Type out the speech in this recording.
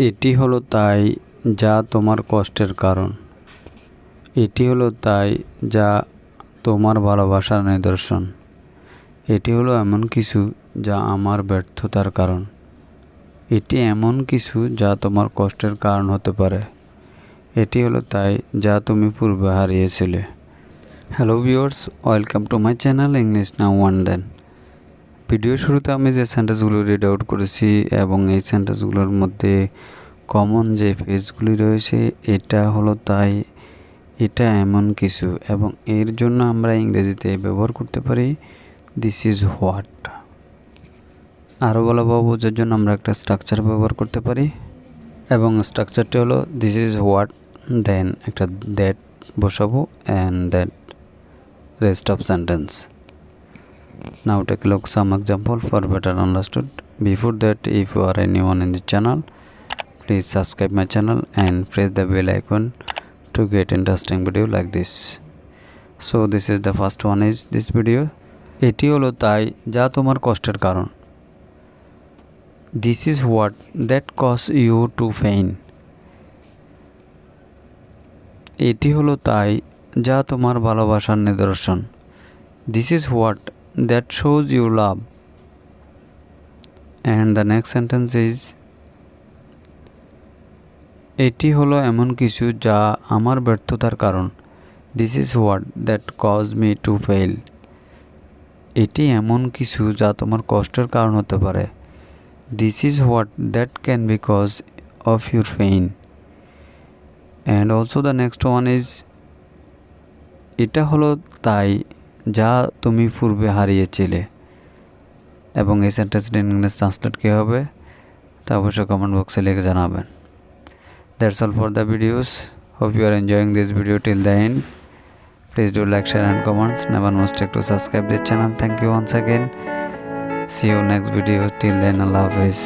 এটি হলো তাই যা তোমার কষ্টের কারণ। এটি হলো তাই যা তোমার ভালোবাসার নিদর্শন। এটি হলো এমন কিছু যা আমার ব্যর্থতার কারণ। এটি এমন কিছু যা তোমার কষ্টের কারণ হতে পারে। এটি হলো তাই যা তুমি পূর্বে হারিয়েছিলে। Hello viewers, welcome to my channel English now one then. Video শুরুতে আমি যে সেন্টেন্সগুলো রিড আউট করেছি এবং এই সেন্টেন্সগুলোর মধ্যে কমন যে ফ্রেজগুলি রয়েছে, এটা হলো তাই, এটা এমন কিছু, এবং এর জন্য আমরা ইংরেজিতে ব্যবহার করতে পারি দিস ইজ হোয়াট। আরও ভালোভাবে বোঝার জন্য আমরা একটা স্ট্রাকচার ব্যবহার করতে পারি, এবং স্ট্রাকচারটি হলো দিস ইজ হোয়াট, দেন একটা দ্যাট বসাবো and that rest of sentence. Now take a look some example for better understood. Before that, if you are anyone in the channel, please subscribe my channel and press the bell icon to get interesting video like this. So this is the first one is this video. এটি হলো তাই যা তোমার কষ্টের কারণ। This is what that causes you to pain. এটি হলো তাই যা তোমার ভালোবাসার নিদর্শন। This is what that shows you love. And the next sentence is এটি হলো এমন কিছু যা আমার ব্যর্থতার কারণ। This is what that caused me to fail. এটি এমন কিছু যা তোমার কষ্টের কারণ হতে পারে। This is what that can be cause of your pain. And also the next one is এটা হলো তাই যা তুমি পূর্বে হারিয়েছিলে। এবং এই সেন্টেন্সটি ইংলিশ ট্রান্সলেট কী হবে তা অবশ্যই কমেন্ট বক্সে লিখে জানাবেন। That's all for the videos. Hope you are enjoying this video till the end. Please do like, share and comments. Never mistake to subscribe this channel. Thank you once again. See you next video. Till then, Allah Hafiz.